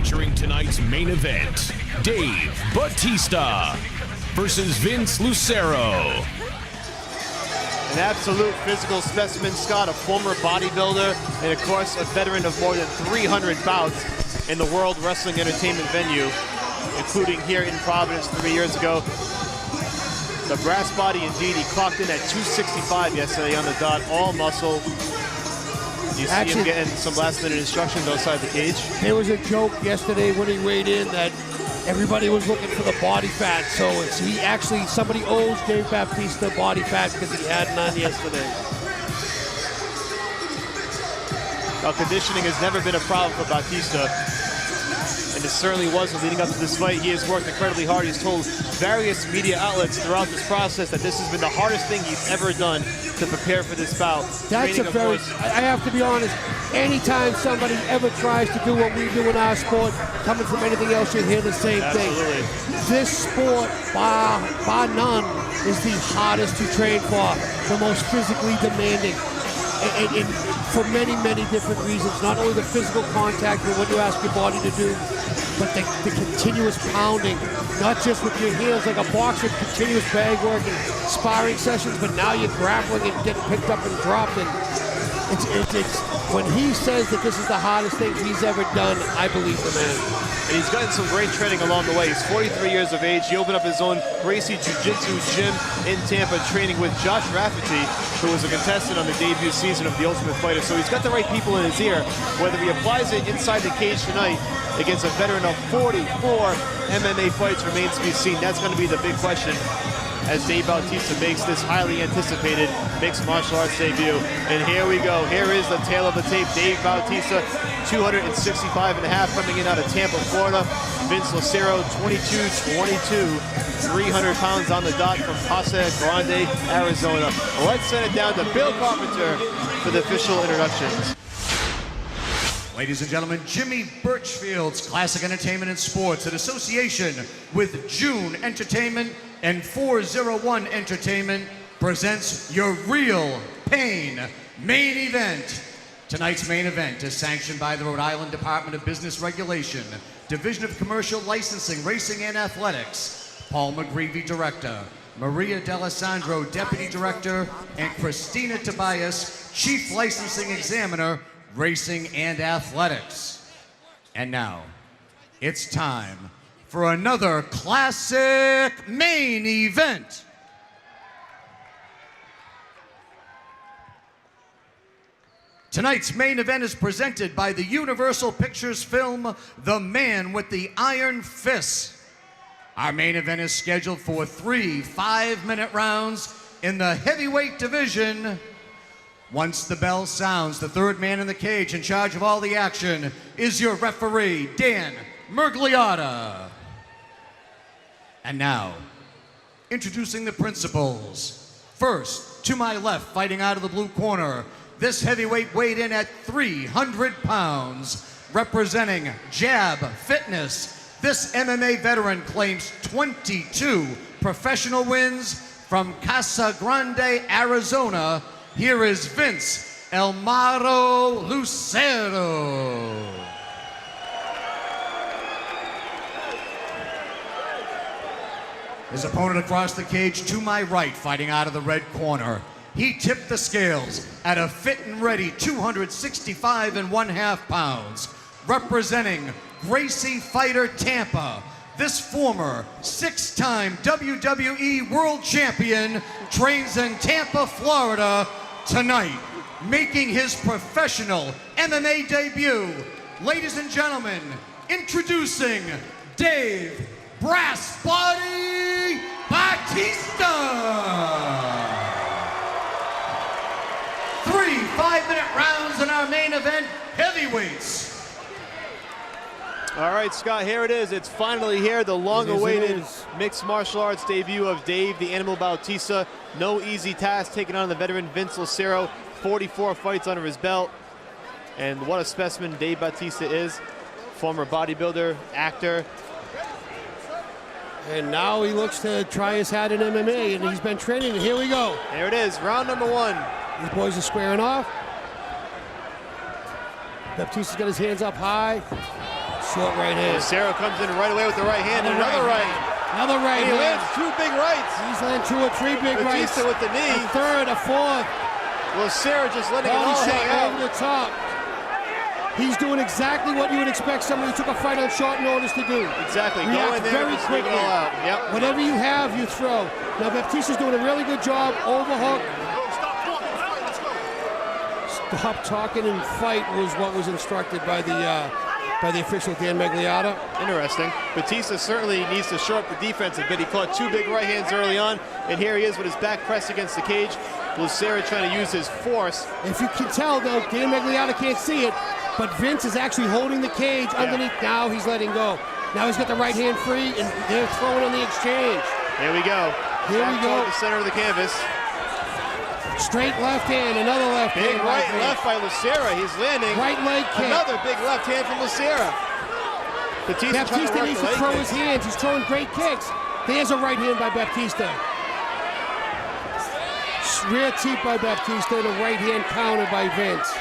Featuring tonight's main event, Dave Bautista versus Vince Lucero. An absolute physical specimen, Scott, a former bodybuilder, and of course a veteran of more than 300 bouts in the World Wrestling Entertainment venue, including here in Providence 3 years ago. The brass body indeed, he clocked in at 265 yesterday on the dot, all muscle. You see him getting some last minute instructions outside the cage. There was a joke yesterday when he weighed in that everybody was looking for the body fat, so somebody owes Dave Bautista body fat because he had none yesterday. Well, conditioning has never been a problem for Bautista, and it certainly wasn't leading up to this fight. He has worked incredibly hard. He's told various media outlets throughout this process that this has been the hardest thing he's ever done to prepare for this bout. That's I have to be honest, anytime somebody ever tries to do what we do in our sport, coming from anything else, you hear the same thing. This sport, bar none, is the hardest to train for, the most physically demanding. And for many, many different reasons. Not only the physical contact and what you ask your body to do, but the continuous pounding, not just with your heels like a boxer, continuous bag work and sparring sessions, but now you're grappling and getting picked up and dropped. And it's when he says that this is the hardest thing he's ever done, I believe the man. And he's gotten some great training along the way. He's 43 years of age. He opened up his own Gracie Jiu-Jitsu gym in Tampa, training with Josh Rafferty, who was a contestant on the debut season of The Ultimate Fighter. So he's got the right people in his ear. Whether he applies it inside the cage tonight against a veteran of 44 MMA fights remains to be seen. That's going to be the big question as Dave Bautista makes this highly anticipated mixed martial arts debut. And here we go. Here is the tail of the tape. Dave Bautista, 265.5, coming in out of Tampa, Florida. Vince Lucero, 22-22, 300 pounds on the dot from Casa Grande, Arizona. Let's send it down to Bill Carpenter for the official introductions. Ladies and gentlemen, Jimmy Birchfield's Classic Entertainment and Sports in association with June Entertainment and 401 Entertainment presents your Real Pain main event. Tonight's main event is sanctioned by the Rhode Island Department of Business Regulation, Division of Commercial Licensing, Racing and Athletics. Paul McGreevy, Director, Maria D'Alessandro, Deputy Director, and Christina Tobias, Chief Licensing Examiner, Racing and Athletics. And now, it's time for another classic main event. Tonight's main event is presented by the Universal Pictures film, The Man with the Iron Fist. Our main event is scheduled for 3 5-minute rounds in the heavyweight division. Once the bell sounds, the third man in the cage in charge of all the action is your referee, Dan Mergliotta. And now, introducing the principals. First, to my left, fighting out of the blue corner, this heavyweight weighed in at 300 pounds, representing Jab Fitness. This MMA veteran claims 22 professional wins from Casa Grande, Arizona. Here is Vince Elmaro Lucero. His opponent across the cage to my right, fighting out of the red corner. He tipped the scales at a fit and ready 265.5 pounds, representing Gracie Fighter Tampa. This former 6-time WWE World Champion trains in Tampa, Florida tonight, making his professional MMA debut. Ladies and gentlemen, introducing Dave Brass Body Bautista. 3 5-minute rounds in our main event, heavyweights. All right, Scott, here it is. It's finally here, the long-awaited mixed martial arts debut of Dave the Animal Bautista. No easy task taking on the veteran Vince Lucero. 44 fights under his belt. And what a specimen Dave Bautista is. Former bodybuilder, actor. And now he looks to try his hat in MMA, and he's been training, and here we go. There it is, round number 1. These boys are squaring off. Bautista's got his hands up high. Short right hand. Lucero comes in right away with the right hand and another right. Another right And he hand. lands 2 big rights. He's landing 2 or 3 big rights. Bautista with the knee. A third, a fourth. Lucero just letting it Body all hang shot out. over the top. He's doing exactly what you would expect somebody who took a fight on short notice to do. Exactly. Go React in there very and just leave it quickly. all out. Yep. Whatever you have, you throw. Now Baptista's doing a really good job. Overhook. Stop talking and fight was what was instructed by the official Dan Magliata. Interesting. Bautista certainly needs to shore up the defense a bit. He caught 2 big right hands early on, and here he is with his back pressed against the cage. Lucero trying to use his force. If you can tell, though, Dan Magliata can't see it, but Vince is actually holding the cage underneath. Now he's letting go. Now he's got the right hand free, and they're throwing on the exchange. Here we go. Here we go. The center of the canvas. Straight left hand, another left Big hand. right and left by Lucero. He's landing. Right leg kick. Another big left hand from Lucero. Bautista needs to throw his hands. He's throwing great kicks. There's a right hand by Bautista. Rear teep by Bautista and a right hand counter by Vince.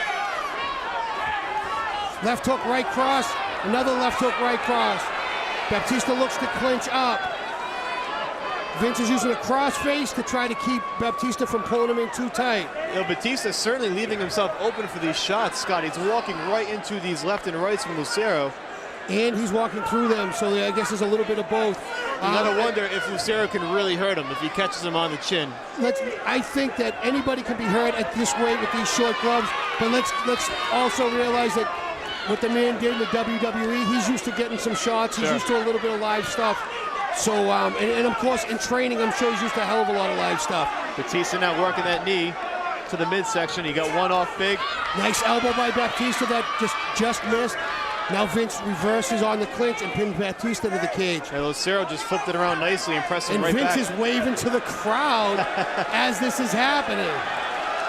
Left hook, right cross. Another left hook, right cross. Bautista looks to clinch up. Vince is using a crossface to try to keep Bautista from pulling him in too tight. You know, Bautista's certainly leaving himself open for these shots, Scott. He's walking right into these left and rights from Lucero. And he's walking through them, so I guess there's a little bit of both. You gotta wonder if Lucero can really hurt him, if he catches him on the chin. I think that anybody can be hurt at this weight with these short gloves, but let's also realize that what the man did in the WWE, he's used to getting some shots. He's used to a little bit of live stuff. So, and of course, in training, I'm sure he's used to a hell of a lot of live stuff. Bautista now working that knee to the midsection. He got one off big. Nice elbow by Bautista that just missed. Now Vince reverses on the clinch and pins Bautista to the cage. And Lucero just flipped it around nicely and pressed him right Vince back. is waving to the crowd as this is happening.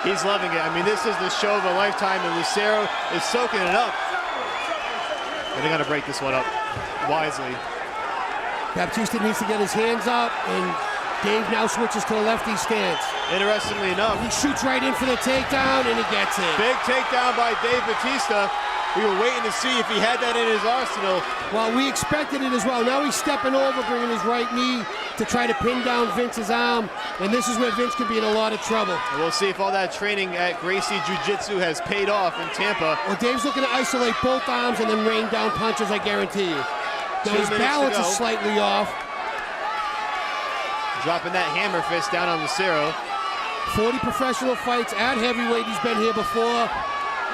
He's loving it. I mean, this is the show of a lifetime, and Lucero is soaking it up. And they got to break this one up wisely. Bautista needs to get his hands up, and Dave now switches to the lefty stance. Interestingly enough, he shoots right in for the takedown, and he gets it. Big takedown by Dave Bautista. We were waiting to see if he had that in his arsenal. Well, we expected it as well. Now he's stepping over, bringing his right knee to try to pin down Vince's arm, and this is where Vince could be in a lot of trouble. And we'll see if all that training at Gracie Jiu-Jitsu has paid off in Tampa. Well, Dave's looking to isolate both arms and then rain down punches, I guarantee you. Now his balance is slightly off. Dropping that hammer fist down on Lucero. 40 professional fights at heavyweight. He's been here before.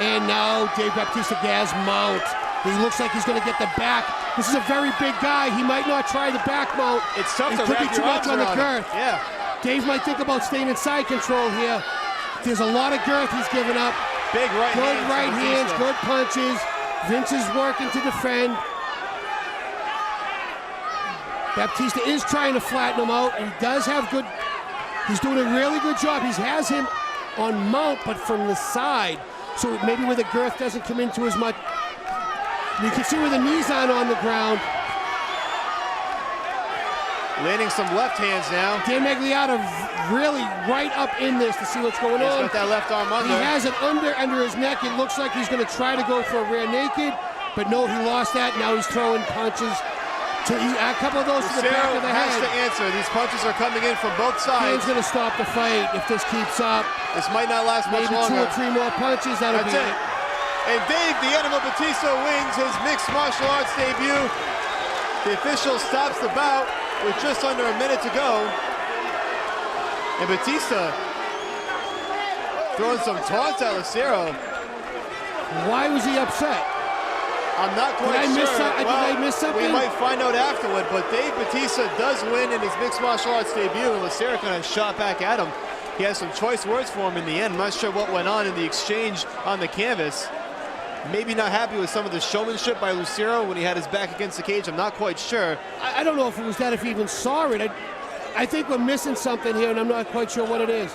And now Dave Bautista gas mount. He looks like he's going to get the back. This is a very big guy. He might not try the back mount. It's tough to could be wrap too your much arms on the around girth. it. Yeah. Dave might think about staying in side control here. There's a lot of girth he's giving up. Big right hands. Good right hands, good punches. Vince is working to defend. Bautista is trying to flatten him out. He does have good, he's doing a really good job. He has him on mount, but from the side. So maybe where the girth doesn't come into as much. You can see where the knees aren't on the ground. Landing some left hands now. Dan Magliata really right up in this to see what's going on. He's got that left arm under. He has it under his neck. It looks like he's going to try to go for a rear naked, but no, he lost that. Now he's throwing punches. A couple of those to the back of the head. Has to answer. These punches are coming in from both sides. Dan's going to stop the fight if this keeps up. This might not last much longer. Maybe 2 or 3 more punches. That'll be it. And Dave the Animal Bautista wins his mixed martial arts debut. The official stops the bout with just under a minute to go. And Bautista throwing some taunts at Lucero. Why was he upset? I'm not quite sure. Did I miss something? We might find out afterward, but Dave Bautista does win in his mixed martial arts debut, and Lucero kind of shot back at him. He has some choice words for him in the end. I'm not sure what went on in the exchange on the canvas. Maybe not happy with some of the showmanship by Lucero when he had his back against the cage. I'm not quite sure. I don't know if it was that, if he even saw it. I think we're missing something here, and I'm not quite sure what it is.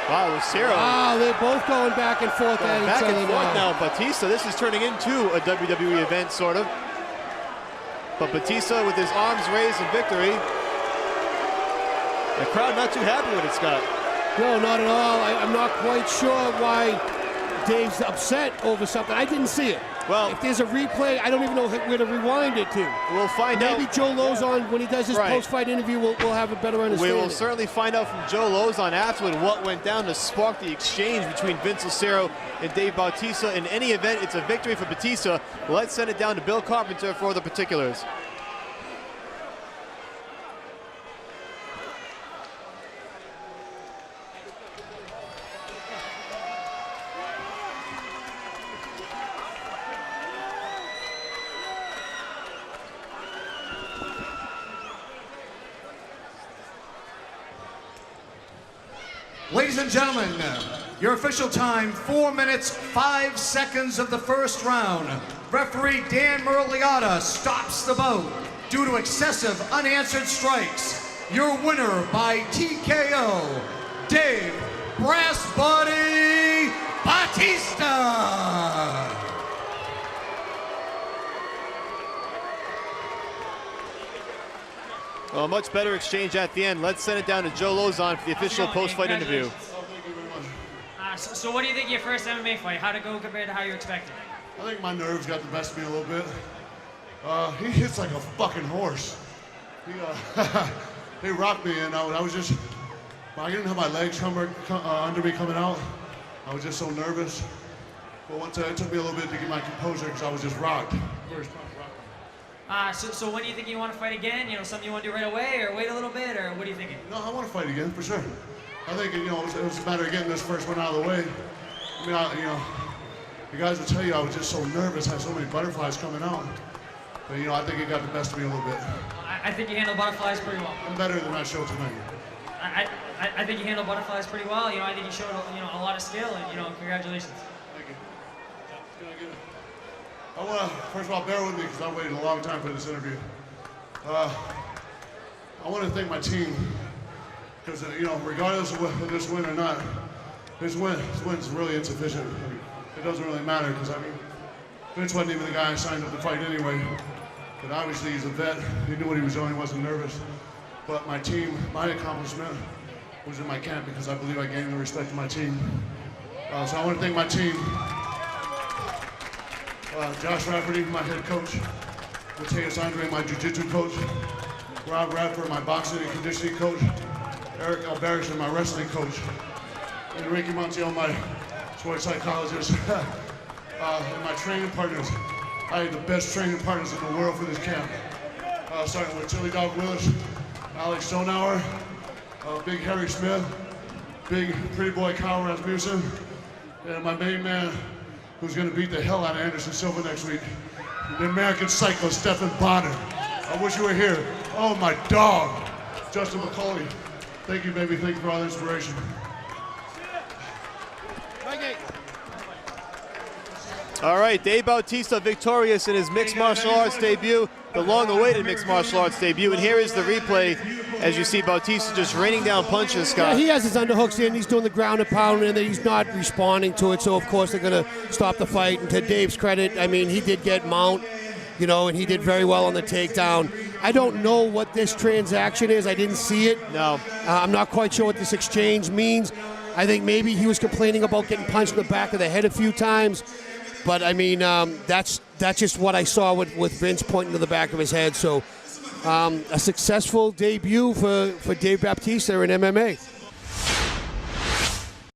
Wow, Lucero. Wow, they're both going back and forth at each other back and forth now. Bautista, this is turning into a WWE event, sort of. But Bautista with his arms raised in victory. The crowd not too happy with it, Scott. No, not at all. I'm not quite sure why Dave's upset over something. I didn't see it. Well, if there's a replay, I don't even know where to rewind it to. We'll find out. Maybe Joe Lozon, when he does his post-fight interview, we'll have a better understanding. We will certainly find out from Joe Lozon afterward what went down to spark the exchange between Vince Lucero and Dave Bautista. In any event, it's a victory for Bautista. Let's send it down to Bill Carpenter for the particulars. Ladies and gentlemen, your official time, 4 minutes, 5 seconds of the first round. Referee Dan Merliata stops the bout due to excessive unanswered strikes. Your winner by TKO, Dave Brass Body Bautista. Well, a much better exchange at the end. Let's send it down to Joe Lozon for the official post-fight interview. So what do you think of your first MMA fight? How'd it go compared to how you expected? I think my nerves got the best of me a little bit. He hits like a fucking horse. He rocked me, and I was just, I didn't have my legs under me coming out. I was just so nervous. But once it took me a little bit to get my composure because I was just rocked. First punch rocked. So when do you think you want to fight again? You know, something you want to do right away, or wait a little bit, or what are you thinking? No, I want to fight again for sure. I think it was a matter of getting this first one out of the way. I mean, the guys will tell you I was just so nervous, I had so many butterflies coming out. But I think it got the best of me a little bit. I think you handle butterflies pretty well. I'm better than I showed tonight. I think you handle butterflies pretty well. I think you showed a lot of skill, and congratulations. Thank you. I want to, first of all, bear with me because I waited a long time for this interview. I want to thank my team because, regardless of this win or not, this win's really insufficient. It doesn't really matter because, Vince wasn't even the guy I signed up to fight anyway. But obviously he's a vet. He knew what he was doing. He wasn't nervous. But my team, my accomplishment was in my camp because I believe I gained the respect of my team. So I want to thank my team. Josh Rafferty, my head coach. Mateus Andre, my jiu-jitsu coach. Rob Radford, my boxing and conditioning coach. Eric Alberich, my wrestling coach. And Ricky Montiel, my sports psychologist. And my training partners. I had the best training partners in the world for this camp. Starting with Chili Dog Willis, Alex Stonauer, Big Harry Smith, Big Pretty Boy Kyle Rasmussen, and my main man, who's going to beat the hell out of Anderson Silva next week, the American Psycho, Stephen Bonner. I wish you were here. Oh, my dog, Justin McCauley. Thank you, baby. Thank you for all the inspiration. All right, Dave Bautista victorious in his mixed martial arts debut, the long-awaited mixed martial arts debut. And here is the replay as you see Bautista just raining down punches, Scott. Yeah, he has his underhooks in. He's doing the ground and pound, and he's not responding to it. So, of course, they're going to stop the fight. And to Dave's credit, he did get mount, and he did very well on the takedown. I don't know what this transaction is. I didn't see it. No. I'm not quite sure what this exchange means. I think maybe he was complaining about getting punched in the back of the head a few times. But, that's just what I saw with Vince pointing to the back of his head. So a successful debut for Dave Bautista in MMA.